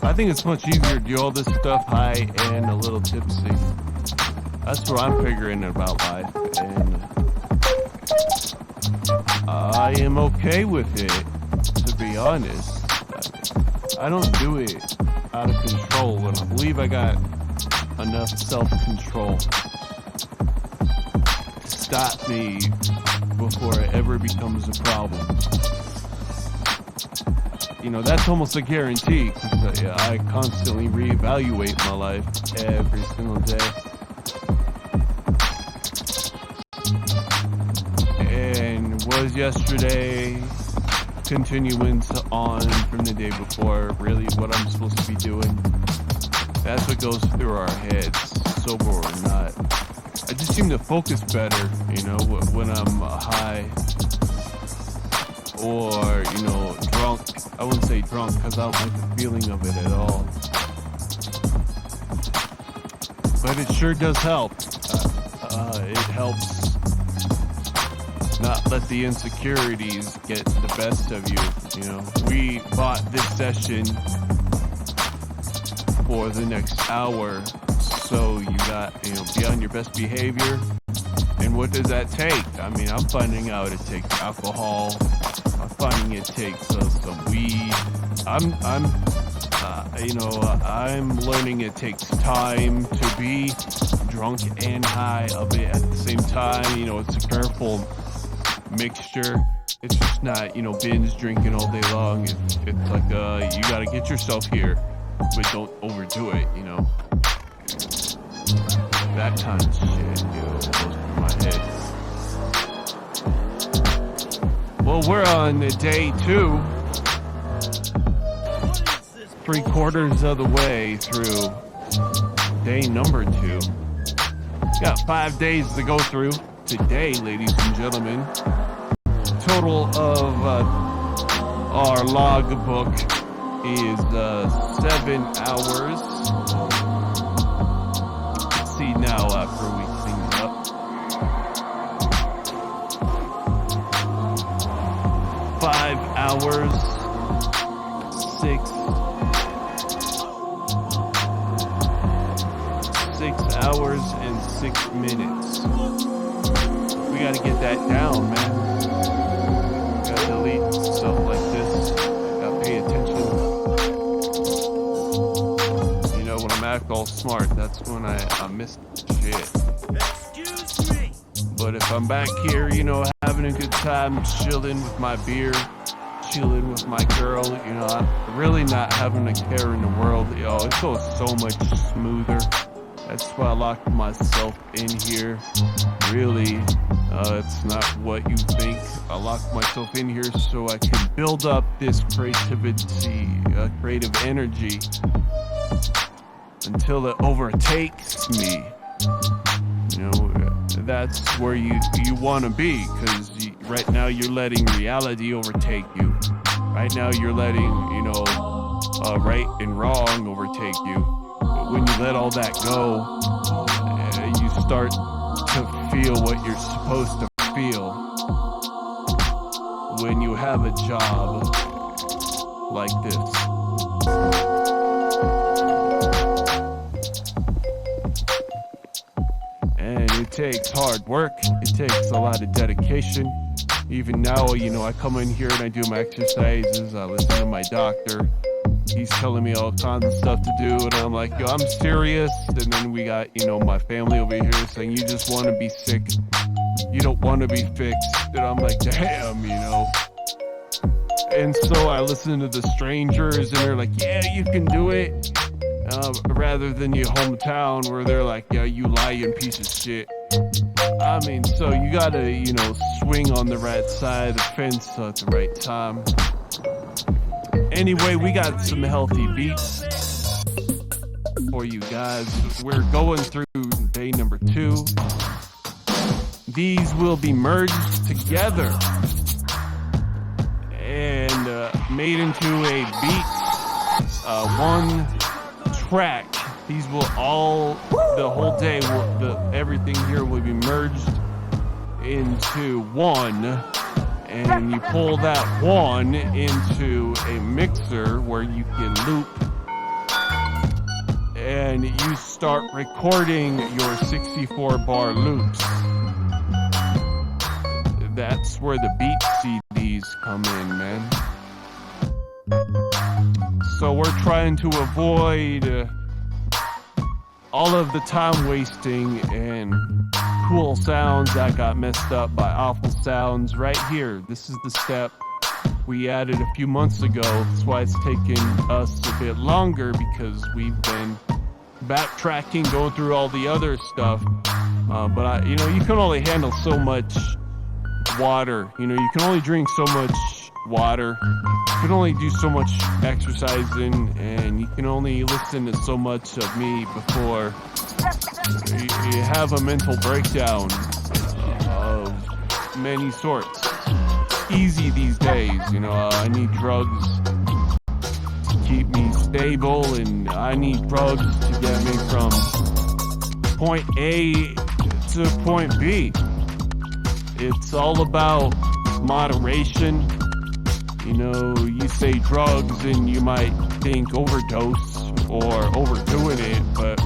I think it's much easier to do all this stuff high and a little tipsy. That's what I'm figuring about life, and I am okay with it, to be honest. I don't do it out of control, and I believe I got enough self-control to stop me before it ever becomes a problem. You know, that's almost a guarantee, because I constantly reevaluate my life every single day. And was yesterday continuance on from the day before really what I'm supposed to be doing? That's what goes through our heads, sober or not. I just seem to focus better, you know, when I'm high or, you know, drunk. I wouldn't say drunk because I don't like the feeling of it at all. But it sure does help. It helps not let the insecurities get the best of you. You know, we bought this session for the next hour, so you got, you know, be on your best behavior. And what does that take? I mean, I'm finding out it takes alcohol. I'm finding it takes some weed. I'm learning it takes time to be drunk and high of it at the same time. You know, it's a careful mixture. It's just not, you know, binge drinking all day long. It's like, you gotta get yourself here, but don't overdo it, you know. That kind of shit, you know, goes through my head. Well, we're on day 2. 3/4 of the way through day number 2. Got 5 days to go through today, ladies and gentlemen. Total of our log book is 7 hours. Let's see now after we clean it up. 5 hours, 6 hours and 6 minutes. We gotta get that down, man. Gotta delete stuff like this. Gotta pay attention. You know, when I'm act all smart, that's when I miss shit. Excuse me. But if I'm back here, you know, having a good time, chilling with my beer, chilling with my girl, you know, I'm really not having a care in the world. You know, it goes so much smoother. That's why I locked myself in here. Really, it's not what you think. I locked myself in here so I can build up this creativity, creative energy until it overtakes me. You know, that's where you want to be, because right now you're letting reality overtake you. Right now you're letting, you know, right and wrong overtake you. But when you let all that go, you start to feel what you're supposed to feel when you have a job like this. And it takes hard work. It takes a lot of dedication. Even now, you know, I come in here and I do my exercises. I listen to my doctor. He's telling me all kinds of stuff to do, and I'm like, yo, I'm serious. And then we got, you know, my family over here saying, you just want to be sick. You don't want to be fixed. And I'm like, damn, you know. And so I listen to the strangers, and they're like, yeah, you can do it. Rather than your hometown where they're like, yeah, you lying piece of shit. I mean, so you gotta, you know, swing on the right side of the fence at the right time. Anyway, we got some healthy beats for you guys. We're going through day number 2. These will be merged together and made into a beat, one track. These will all, the whole day, everything here will be merged into one. and you pull that one into a mixer where you can loop, and you start recording your 64 bar loops. That's where the beat CDs come in, man. So we're trying to avoid all of the time wasting and cool sounds that got messed up by awful sounds right here. This is the step we added a few months ago. That's why it's taken us a bit longer, because we've been backtracking, going through all the other stuff. But you can only handle so much water. You can only drink so much water. You can only do so much exercising, and you can only listen to so much of me before you have a mental breakdown of many sorts. It's easy these days, I need drugs to keep me stable, and I need drugs to get me from point A to point B. It's all about moderation. You say drugs and you might think overdose or overdoing it, but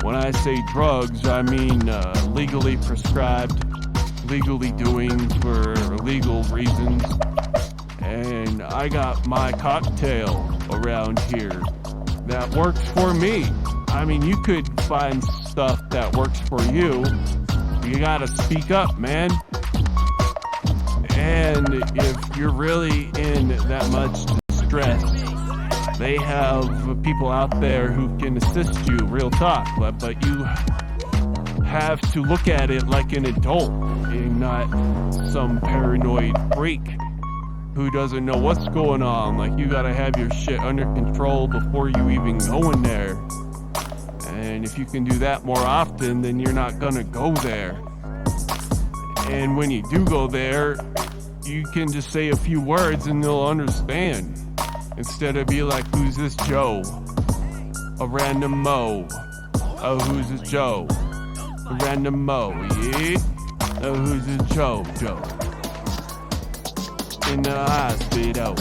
when I say drugs, I mean legally prescribed, legally doing for legal reasons. And I got my cocktail around here that works for me. I mean, you could find stuff that works for you. You gotta speak up, man. And if you're really in that much distress, they have people out there who can assist you, real talk. But you have to look at it like an adult and not some paranoid freak who doesn't know what's going on. Like, you gotta have your shit under control before you even go in there. And if you can do that more often, then you're not gonna go there. And when you do go there, you can just say a few words and they'll understand. Instead of be like, who's this Joe? A random Mo. Oh, who's this Joe? A random Mo, yeah? Oh, who's this Joe? In the hospital,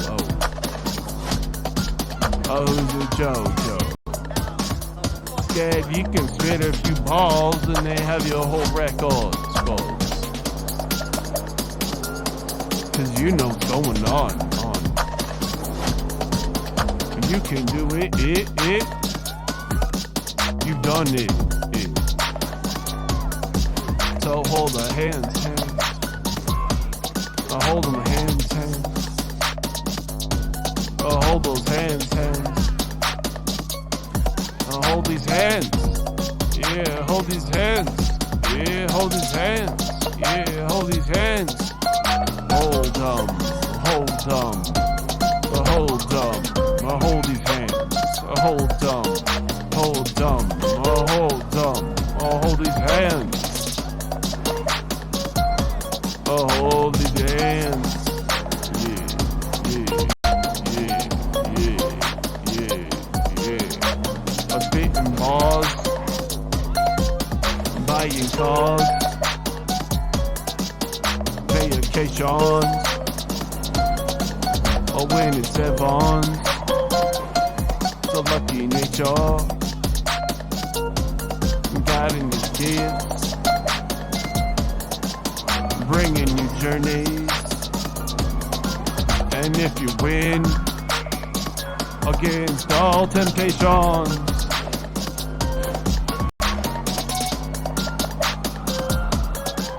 oh, who's this Joe? Instead, you can spit a few balls and they have your whole record exposed. Cause you know what's going on. And you can do it. You've done it. So hold the hands. Hold them hands. Hold those hands. Hold these hands. Yeah, hold these hands. Yeah, hold these hands. Yeah, hold these hands. Hold them, hold these hands, hold them, hold these hands, hold these hands, I'm spitting bars, buying cars, vacations, or when it's Evans, so lucky nature, guiding your kids, bringing you journeys, and if you win against all temptations,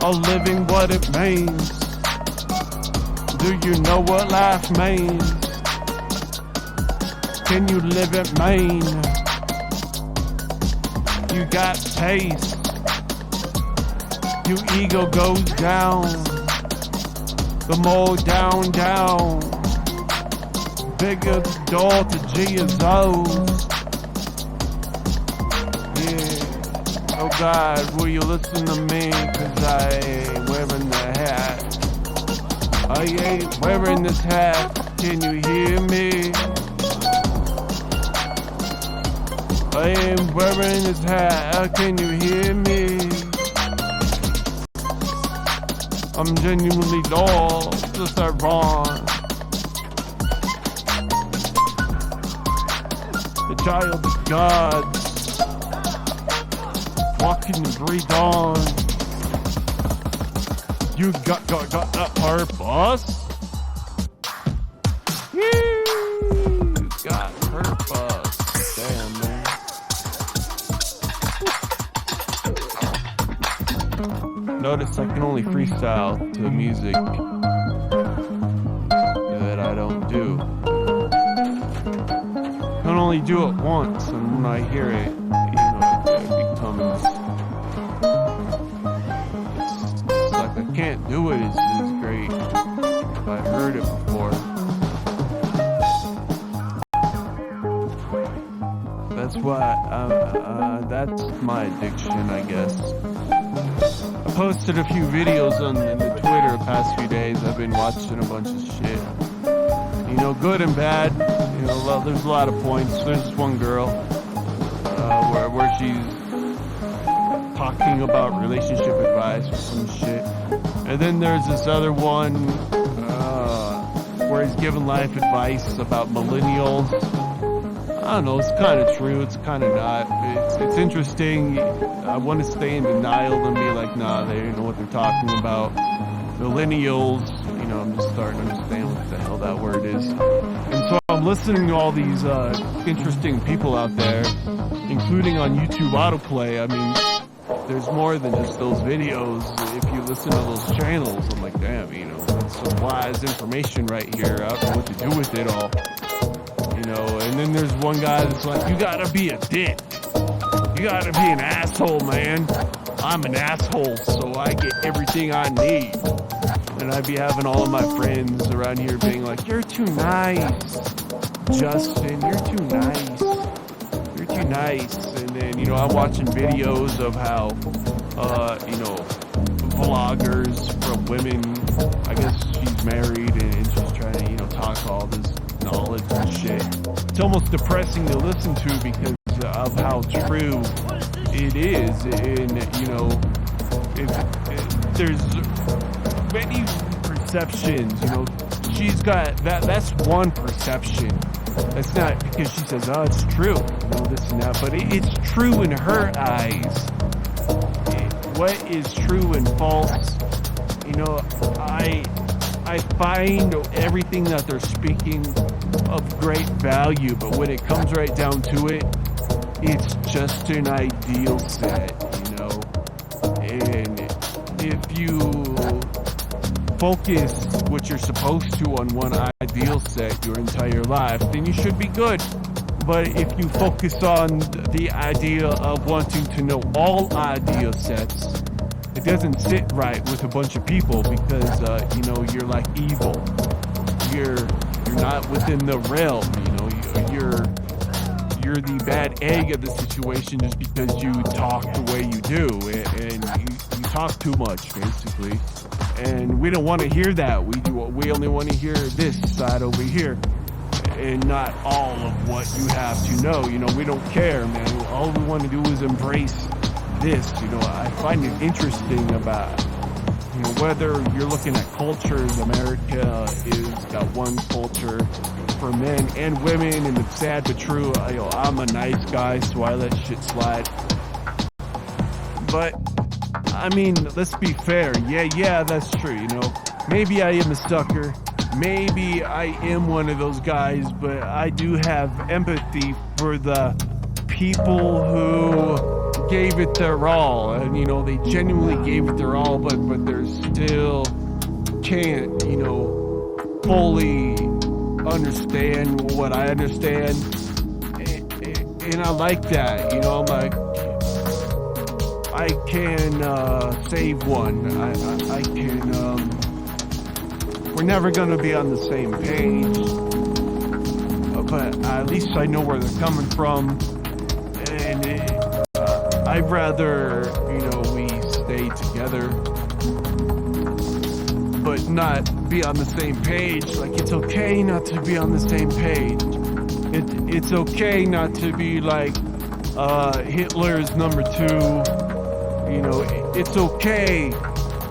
of living what it means. Do you know what life means? Can you live it, man? You got taste. Your ego goes down. The more down. Bigger the door to Jesus. Yeah. Oh God, will you listen to me? Cause I ain't wearing the hat. I ain't wearing this hat. Can you hear me? I ain't wearing this hat. Can you hear me? I'm genuinely lost, just I run. The child of God, walking the great dawn. You got that purpose? You got purpose. Damn, man. Notice I can only freestyle to music that I don't do. I can only do it once, and when I hear it, it becomes... It's like I can't do it as great if I heard it before. That's why, that's my addiction, I guess. I posted a few videos in the Twitter the past few days. I've been watching a bunch of shit. Good and bad. There's a lot of points. There's this one girl, where she's talking about relationship advice or some shit. And then there's this other one, where he's giving life advice about millennials. I don't know, it's kind of true, it's kind of not. It's interesting. I want to stay in denial and be like, nah, they don't know what they're talking about. Millennials, I'm just starting to understand what the hell that word is. And so I'm listening to all these interesting people out there, including on YouTube autoplay. I mean, there's more than just those videos. If you listen to those channels, I'm like, damn, that's some wise information right here. I don't know what to do with it all. And then there's one guy that's like, you gotta be a dick. You gotta be an asshole, man. I'm an asshole, so I get everything I need. And I'd be having all of my friends around here being like, you're too nice, Justin, you're too nice. You're too nice. And then, I'm watching videos of how, vloggers from women, I guess she's married and she's trying to, talk all this knowledge and shit. It's almost depressing to listen to because of how true it is. And, there's many perceptions, she's got that's one perception. That's not because she says, oh, it's true, this and that, but it's true in her eyes. What is true and false? I find everything that they're speaking of great value, but when it comes right down to it, it's just an ideal set, and if you focus what you're supposed to on one ideal set your entire life, then you should be good. But if you focus on the idea of wanting to know all ideal sets, it doesn't sit right with a bunch of people because, you're like evil. You're not within the realm, you're the bad egg of the situation just because you talk the way you do, and you talk too much, basically. And we don't want to hear that. We only want to hear this side over here, and not all of what you have to know. We don't care, man. All we want to do is embrace this. I find it interesting about, whether you're looking at cultures. America is got one culture for men and women, and it's sad but true. I'm a nice guy, so I let shit slide. But I mean, let's be fair. Yeah, that's true. Maybe I am a sucker. Maybe I am one of those guys, but I do have empathy for the people who gave it their all, and they genuinely gave it their all, but they're still can't fully understand what I understand, and I like that. I'm like, I can save one. I can. We're never gonna be on the same page, but at least I know where they're coming from, and I'd rather we stay together, but not be on the same page. Like, it's okay not to be on the same page. It's okay not to be like Hitler's number two. It's okay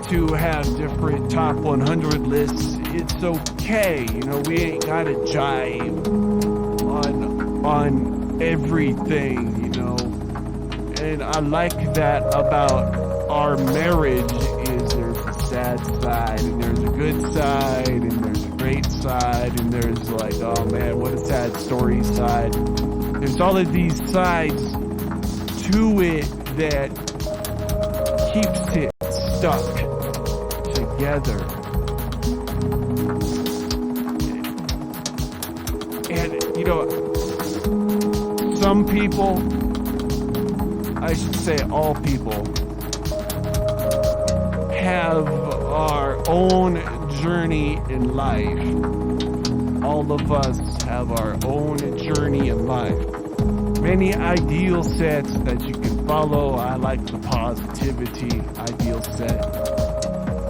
to have different top 100 lists. It's okay, you know, we ain't gotta jive on everything, you know. And I like that about our marriage is there's a sad side and there's a good side and there's a great side and there's like, oh man, what a sad story side. There's all of these sides to it that keeps it stuck together. And, you know, some people, I should say all people, have our own journey in life. All of us have our own journey in life. Many ideal sets that you can follow. I like the positivity ideal set.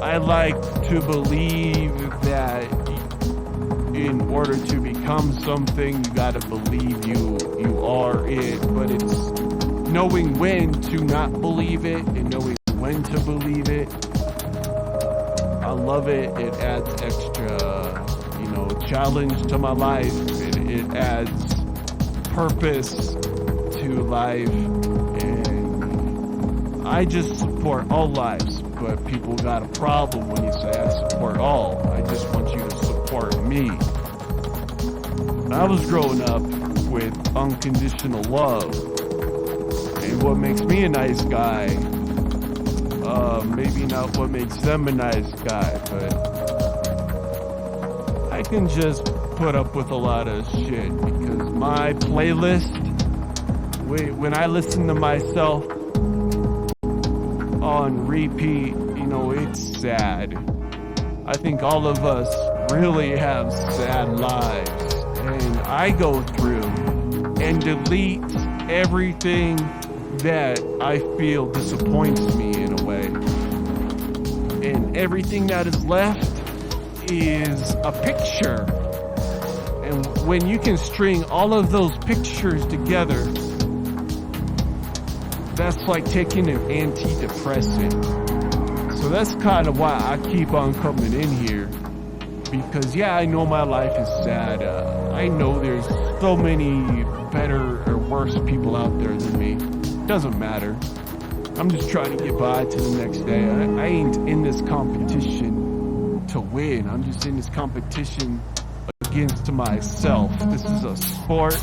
I like to believe that in order to become something, you gotta believe you are it. But it's knowing when to not believe it and knowing when to believe it. I love it. It adds extra, you know, challenge to my life. It adds purpose to life. And I just support all lives. But people got a problem when you say I support all. I just want you to support me. I was growing up with unconditional love. And what makes me a nice guy, maybe not what makes them a nice guy, but I can just put up with a lot of shit because my playlist, when I listen to myself on repeat, you know, it's sad. I think all of us really have sad lives, and I go through and delete everything that I feel disappoints me in a way. And everything that is left is a picture. And when you can string all of those pictures together, that's like taking an antidepressant. So that's kind of why I keep on coming in here. Because yeah, I know my life is sad. I know there's so many better or worse people out there than me. Doesn't matter. I'm just trying to get by to the next day. I ain't in this competition to win. I'm just in this competition against myself. This is a sport,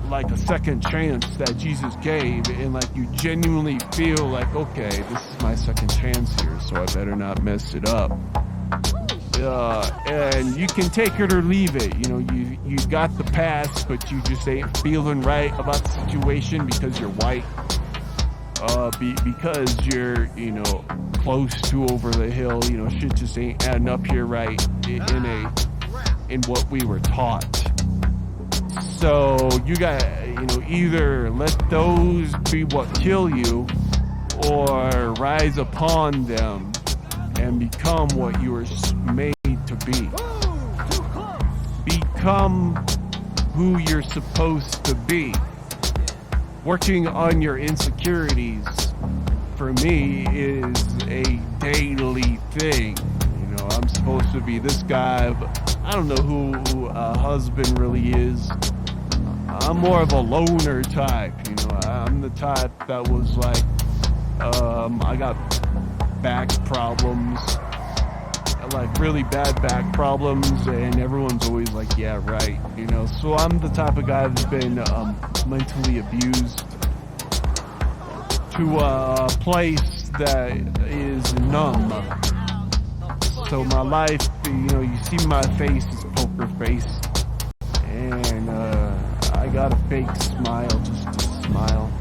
like a second chance that Jesus gave, and like you genuinely feel like, okay, this is my second chance here, so I better not mess it up. And you can take it or leave it. You know, you got the pass, but you just ain't feeling right about the situation because you're white. Because you're, you know, close to over the hill. You know, shit just ain't adding up here right in what we were taught. So you got, you know, either let those be what kill you, or rise upon them and become what you were made to be. Become who you're supposed to be. Working on your insecurities, for me, is a daily thing. You know, I'm supposed to be this guy, but I don't know who a husband really is. I'm more of a loner type, you know. I'm the type that was like, I got back problems, like really bad back problems, and everyone's always like, yeah, right, you know. So I'm the type of guy that's been mentally abused to a place that is numb. So my life, you know, you see my face is poker face, and I got a fake smile just to smile.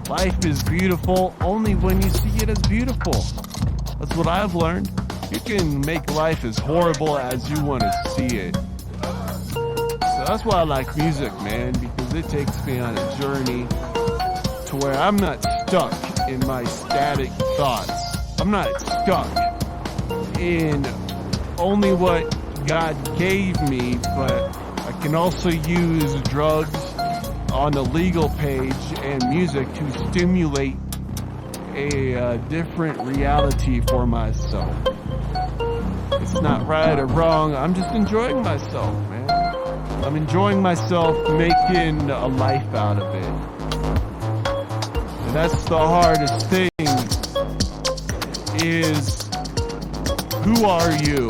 Life is beautiful only when you see it as beautiful. That's what I've learned. You can make life as horrible as you want to see it. So that's why I like music, man, because it takes me on a journey to where I'm not stuck in my static thoughts. I'm not stuck in only what God gave me, but I can also use drugs on the legal page and music to stimulate a different reality for myself. It's not right or wrong. I'm just enjoying myself, man. I'm enjoying myself making a life out of it. And that's the hardest thing is, who are you,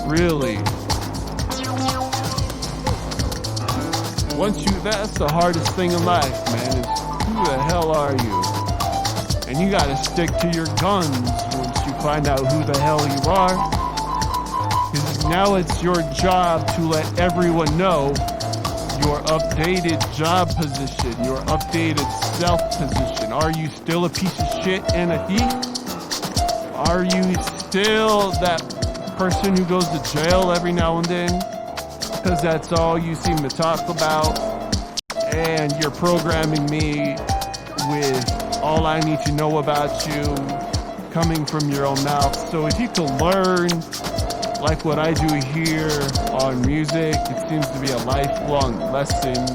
really? That's the hardest thing in life, man, is who the hell are you? And you gotta stick to your guns once you find out who the hell you are. Because now it's your job to let everyone know your updated job position, your updated self position. Are you still a piece of shit and a thief? Are you still that person who goes to jail every now and then? Because that's all you seem to talk about. And you're programming me with all I need to know about you coming from your own mouth. So if you can learn, like what I do here on music, it seems to be a lifelong lesson.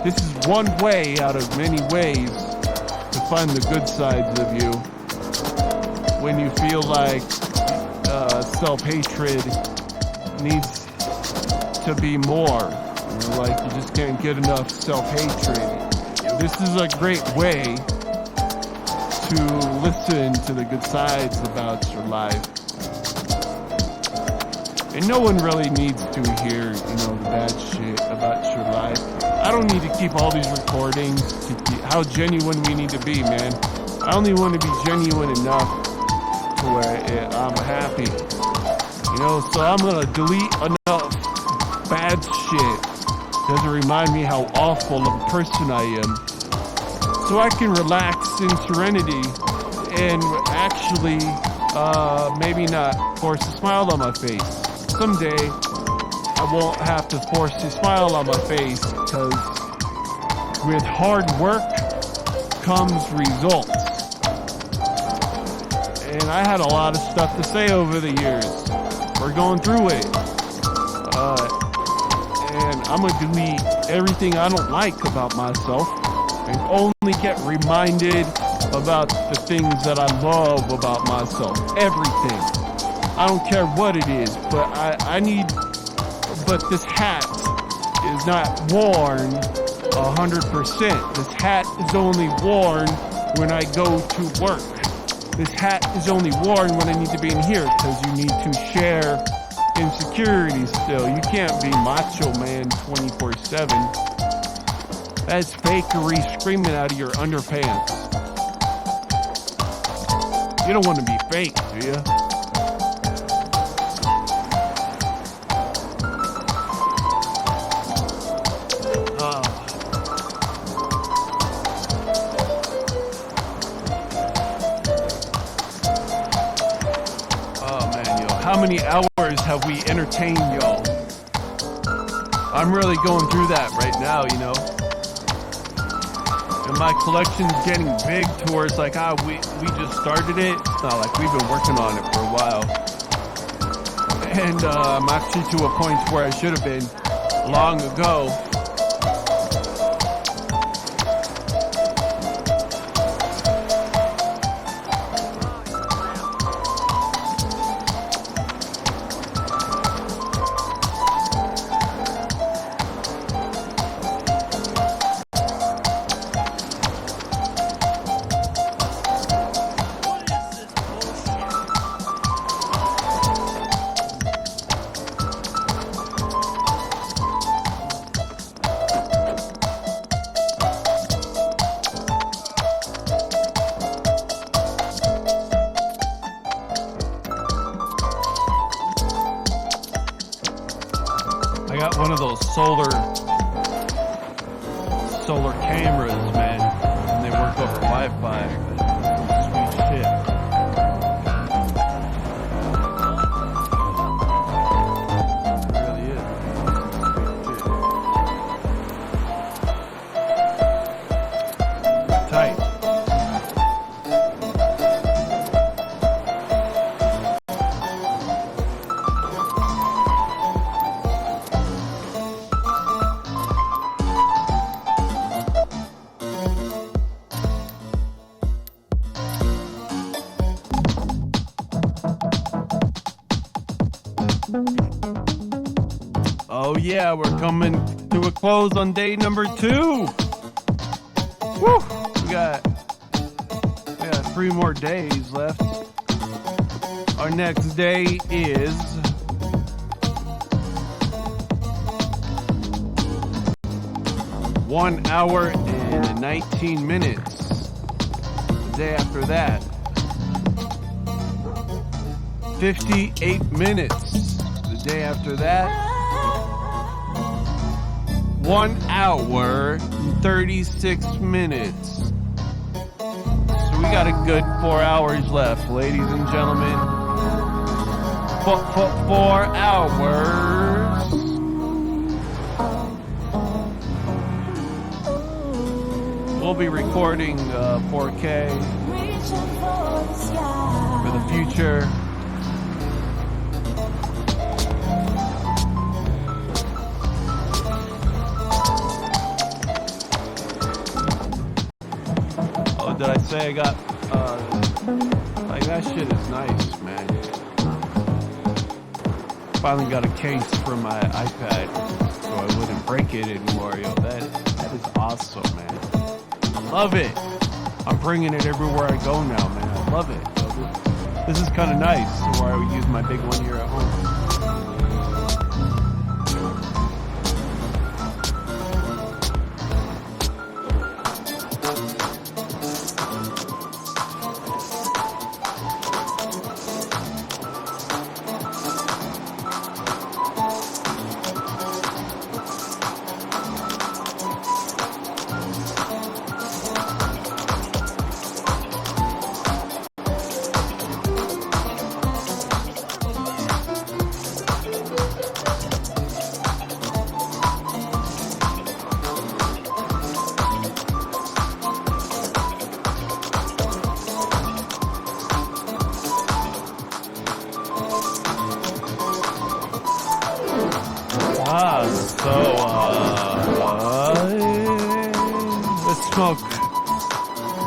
This is one way out of many ways to find the good sides of you. When you feel like self-hatred needs to be more, like you just can't get enough self-hatred. This is a great way to listen to the good sides about your life. And no one really needs to hear, the bad shit about your life. I don't need to keep all these recordings to keep how genuine we need to be, man. I only want to be genuine enough to where I'm happy. So I'm gonna delete enough bad shit doesn't remind me how awful of a person I am, so I can relax in serenity and actually maybe not force a smile on my face. Someday I won't have to force a smile on my face, because with hard work comes results. And I had a lot of stuff to say over the years. We're going through it. And I'm going to delete everything I don't like about myself and only get reminded about the things that I love about myself. Everything. I don't care what it is, but but this hat is not worn 100%. This hat is only worn when I go to work. This hat is only worn when I need to be in here, because you need to share insecurity still. You can't be macho man 24/7. That's fakery screaming out of your underpants. You don't want to be fake, do you? How many hours have we entertained y'all? I'm really going through that right now, And my collection's getting big towards like, we just started it. It's not like we've been working on it for a while. And I'm actually to a point where I should have been long ago. I got one of those solar cameras, man, and they work over Wi-Fi. Sweet shit. It really is. Sweet shit. Tight. yeah, we're coming to a close on day number 2. Woo! We got 3 more days left. Our next day is one hour and 19 minutes. The day after that, 58 minutes. The day after that, 1 hour and 36 minutes. So we got a good 4 hours left, ladies and gentlemen. 4 hours. We'll be recording 4K for the future. Oh, did I say I got, like that shit is nice, man. Finally got a case for my iPad so I wouldn't break it anymore. Yo, that is awesome, man. Love it. I'm bringing it everywhere I go now, man. I love it. So this is kind of nice, where I would use my big one here at home.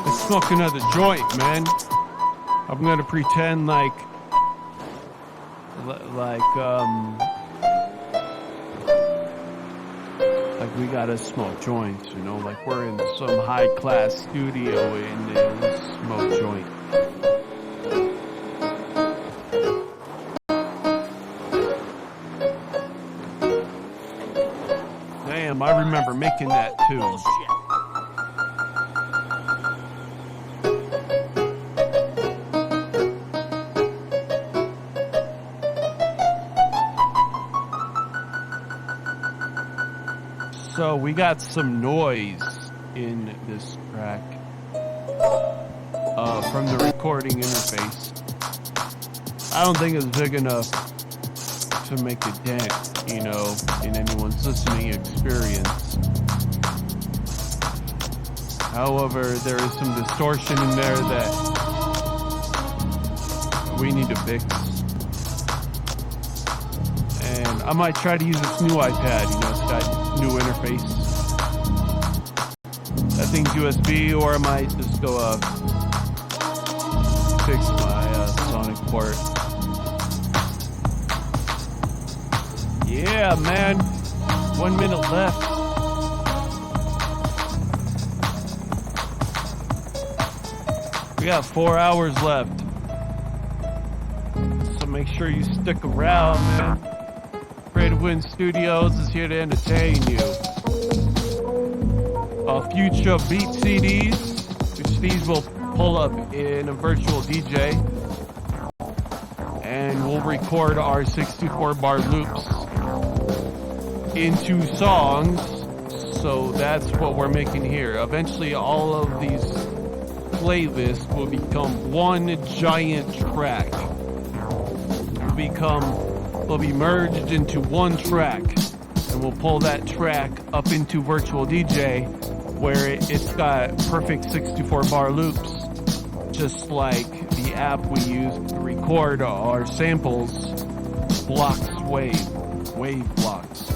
Let's smoke another joint, man. I'm gonna pretend like we gotta smoke joints, you know, like we're in some high-class studio and smoke joint. Damn, I remember making that too. Bullshit. So we got some noise in this track from the recording interface. I don't think it's big enough to make a dent, you know, in anyone's listening experience. However, there is some distortion in there that we need to fix. And I might try to use this new iPad, you know, it's got new interface. That thing's USB, or I might just go fix my Sonic port. Yeah, man. 1 minute left. We got 4 hours left. So make sure you stick around, man. Relatable Studios is here to entertain you. Future beat CDs, which these will pull up in a virtual DJ, and we'll record our 64-bar loops into songs. So that's what we're making here. Eventually, all of these playlists will become one giant track. Will be merged into one track, and we'll pull that track up into virtual DJ, where it's got perfect 64-bar loops, just like the app we use to record our samples blocks wave blocks.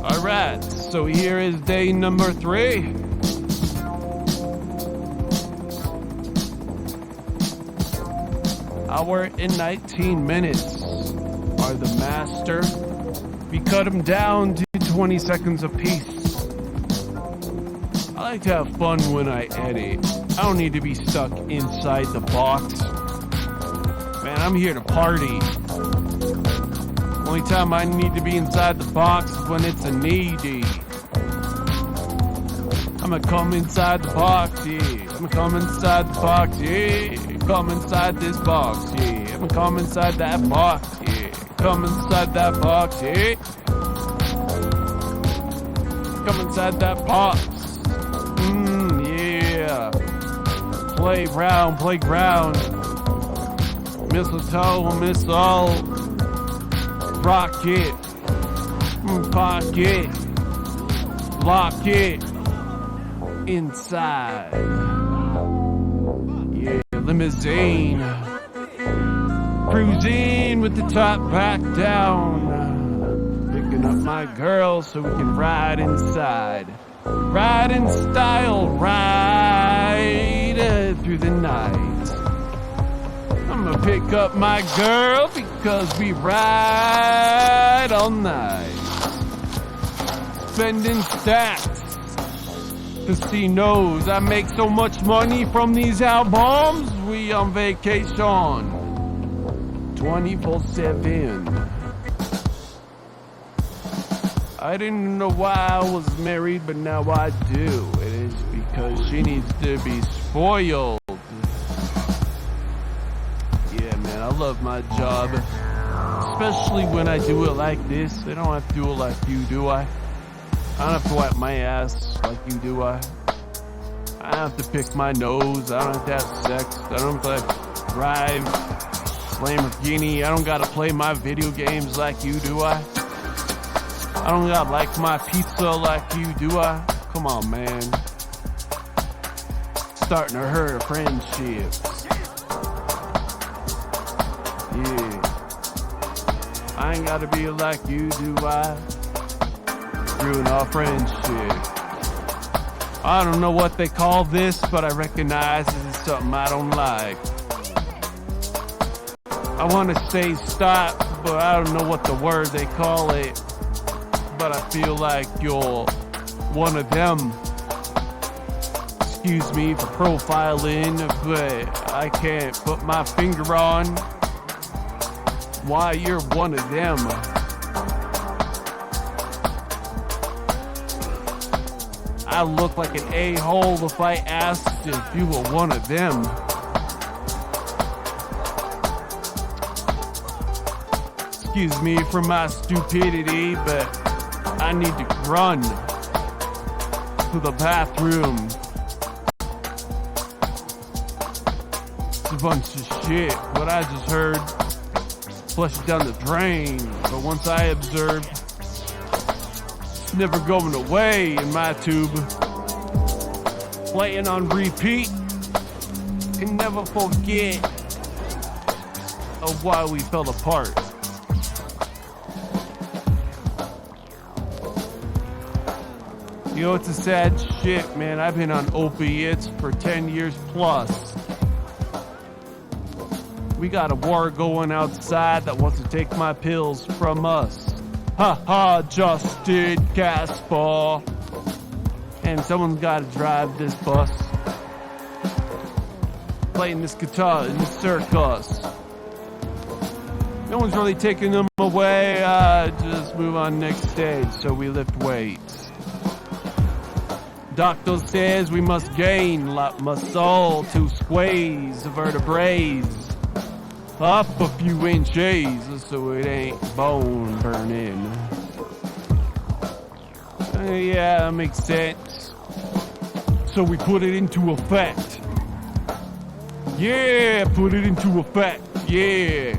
Alright, so here is day number 3. Hour and 19 minutes. Our are the master. We cut them down to 20 seconds apiece. I like to have fun when I edit. I don't need to be stuck inside the box. Man, I'm here to party. Only time I need to be inside the box is when it's a needy. I'ma come inside the box, yeah. I'ma come inside the box, yeah. Come inside this box, yeah. I'ma come inside that box, yeah. Come inside that box, yeah. Come inside that box. Yeah. Playground, playground. Mistletoe, missile. Rocket. Pocket. Lock it. Inside. Yeah, limousine. Cruising with the top back down. Picking up my girl so we can ride inside. Ride in style, ride through the night. I'ma pick up my girl because we ride all night. Spending stacks. Casinos, I make so much money from these albums. We on vacation 24/7. I didn't know why I was married, but now I do. It is because she needs to be spoiled. Yeah, man, I love my job. Especially when I do it like this. I don't have to do it like you, do I? I don't have to wipe my ass like you, do I? I don't have to pick my nose. I don't have to have sex. I don't have to drive Lamborghini. I don't gotta play my video games like you, do I? I don't gotta like my pizza like you, do I? Come on, man. Starting to hurt friendships. Yeah. I ain't gotta be like you, do I? Ruin our friendship. I don't know what they call this, but I recognize this is something I don't like. I want to say stop, but I don't know what the word they call it. But I feel like you're one of them. Excuse me for profiling, but I can't put my finger on why you're one of them. I look like an a-hole if I asked if you were one of them. Excuse me for my stupidity, but I need to run to the bathroom. It's a bunch of shit. What I just heard, flush it down the drain. But once I observed, it's never going away in my tube. Playing on repeat. Can never forget of why we fell apart. You know, it's a sad shit, man. I've been on opiates for 10 years plus. We got a war going outside that wants to take my pills from us. Ha ha, Justin Casper. And someone's gotta drive this bus. Playing this guitar in the circus. No one's really taking them away. Just move on next stage so we lift weights. Doctor says we must gain muscle to squeeze the vertebrae up a few inches so it ain't bone burning. Yeah, that makes sense. So we put it into effect. Yeah, put it into effect. Yeah.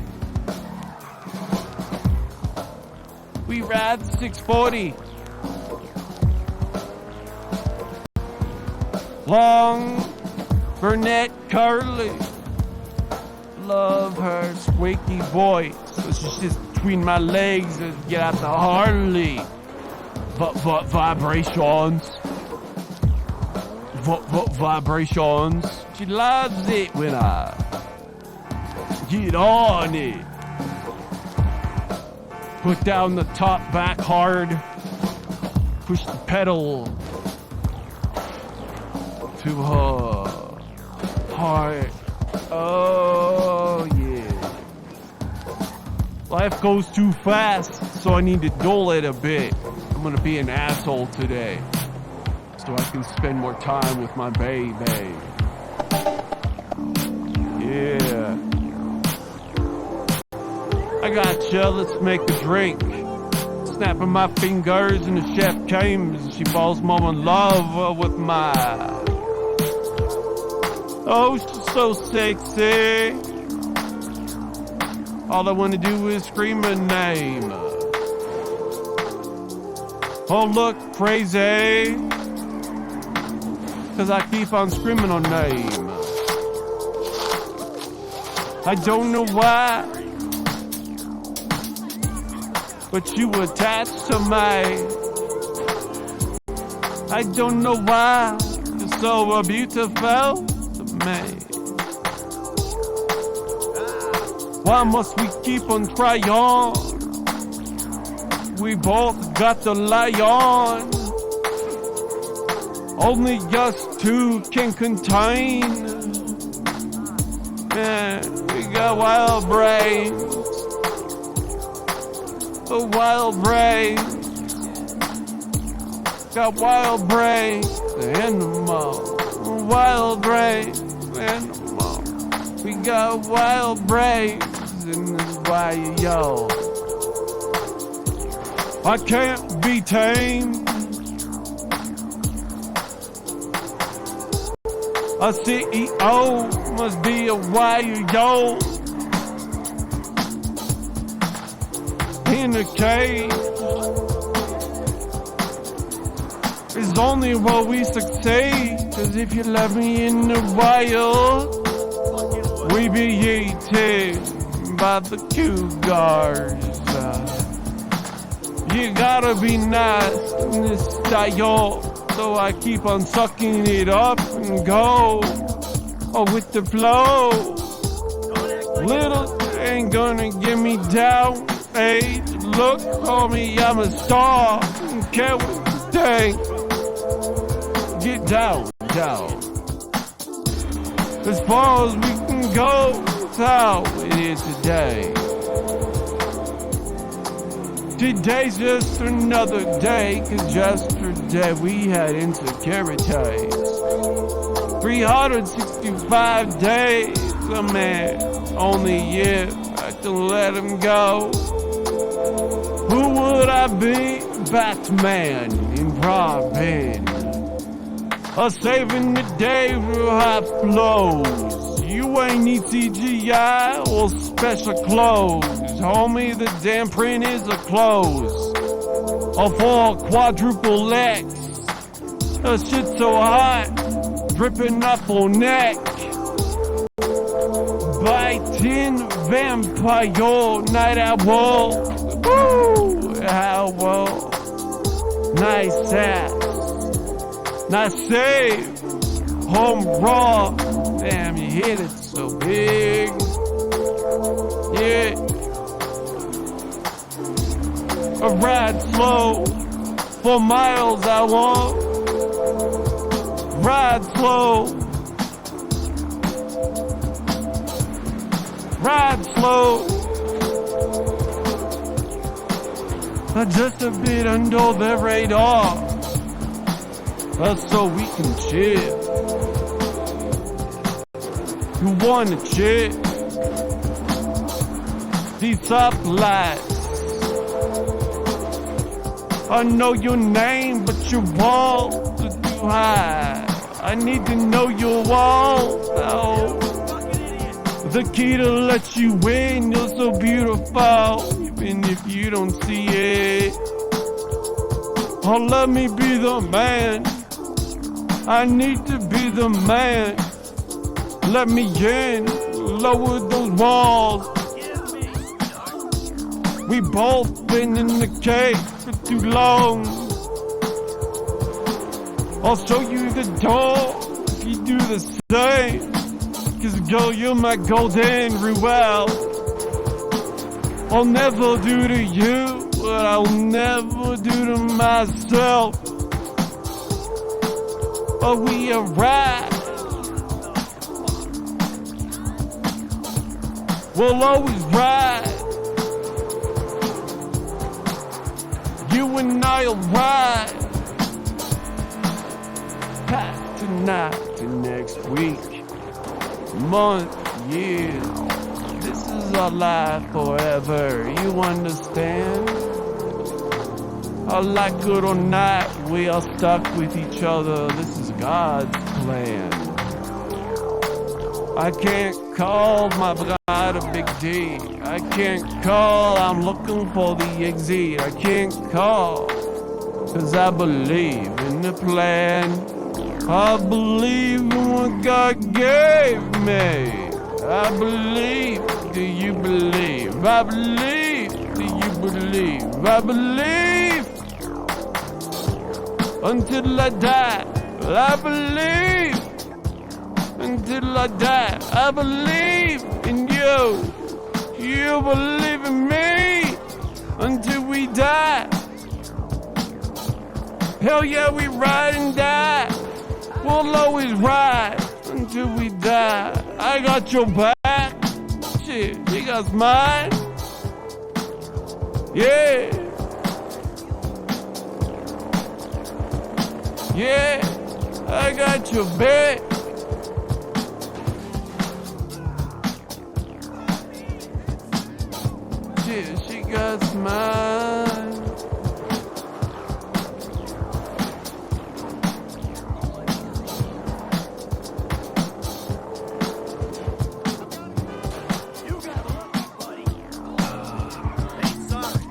We ride 640. Long, brunette, curly. Love her squeaky voice. So she's just between my legs and get out the Harley. Vibrations. Vibrations. She loves it when I get on it. Put down the top back hard. Push the pedal to hard. Oh yeah. Life goes too fast, so I need to dull it a bit. I'm gonna be an asshole today, so I can spend more time with my baby. Yeah. I gotcha, let's make a drink. Snapping my fingers and the chef came. She falls more in love with my... Oh, she's so sexy. All I wanna do is scream her name. Oh, look, crazy. 'Cause I keep on screaming her name. I don't know why, but you attached to me. I don't know why you're so beautiful to me. Why must we keep on trying? We both got the lion. Only us two can contain. Man, we got wild brains. A wild brain. Got wild brain. Animal. Wild brain. Animal. We got wild brains in this wild. I can't be tamed. A CEO must be a wild in a cage. It's only where we succeed. 'Cause if you love me in the wild, we be eaten by the cougars. You gotta be nice in this style, so I keep on sucking it up and go with the flow. Little ain't gonna get me down. Hey, look, homie, I'm a star. Can't what you think. Get down, down. As far as we can go, that's how it is today. Today's just another day, 'cause yesterday we had insecurities. 365 days, a man, only if I can let him go. Who would I be? Batman in Robin. Saving the day through high flows. You ain't need CGI or special clothes. Homie, the damn print is a close. For quadruple X. That shit so hot, dripping up on neck. Biting vampire, night owl. Woo, owl. Nice ass. Nice save. Home run. Damn, you hit it so big. Yeah. I ride slow. 4 miles I want. Ride slow. Ride slow. Just a bit under the radar. So we can chill. You wanna chill? These up lights. I know your name, but your walls are too high. I need to know your walls. Oh. The key to let you in, you're so beautiful, even if you don't see it. Oh, let me be the man. I need to be the man. Let me in, lower those walls. We both been in the cave for too long. I'll show you the door if you do the same. 'Cause girl, you're my golden Ruel. I'll never do to you what I'll never do to myself. But we arrive. We'll always ride. You and I'll ride. Past tonight to next week, month, year. This is our life forever. You understand? Like good or not, we are stuck with each other. This is God's plan. I can't call my God a big D. I can't call, I'm looking for the exit. I can't call, cause I believe in the plan. I believe in what God gave me. I believe, do you believe? I believe, do you believe? I believe. Until I die, I believe. Until I die, I believe in you. You believe in me. Until we die. Hell yeah, we ride and die. We'll always ride until we die. I got your back. Shit, you got mine. Yeah. Yeah, I got your back. Yeah, she got mine. You got lucky, buddy. Hey, sorry.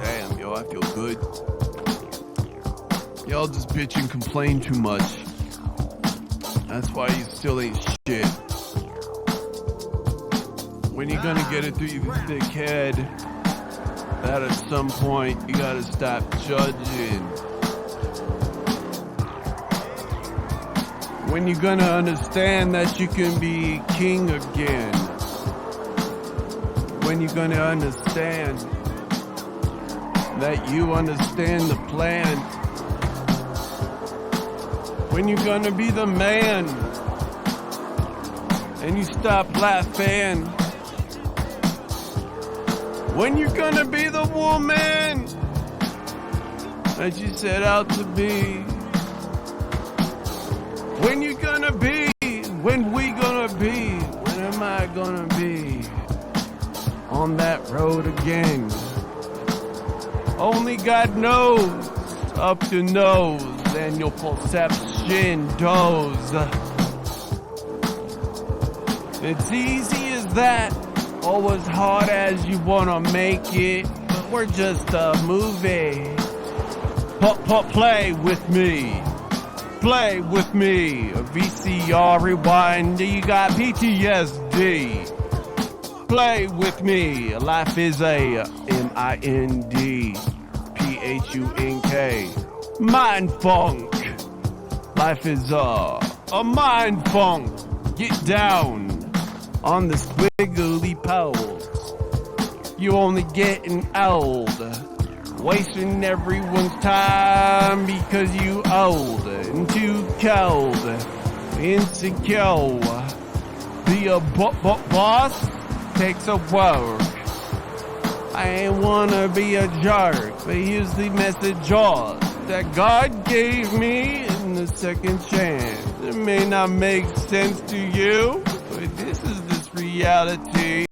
Damn, yo, I feel good. Y'all just bitch and complain too much. That's why you still ain't shit. When you gonna get it through your thick head that at some point you gotta stop judging? When you gonna understand that you can be king again? When you gonna understand that you understand the plan? When you gonna be the man and you stop laughing? When you gonna be the woman that you set out to be? When you gonna be? When we gonna be? When am I gonna be on that road again? Only God knows up your nose and your perception does. It's easy as that, or as hard as you wanna make it, but we're just a movie. Play with me. Play with me. A VCR rewind, you got PTSD. Play with me. Life is a MINDPHUNK. Mind funk. Life is a mind funk. Get down on the squiggly poles. You only getting old, wasting everyone's time because you old and too cold, insecure. Be a boss takes a work. I ain't wanna be a jerk, but here's the message that God gave me in the second chance. It may not make sense to you, but this is reality.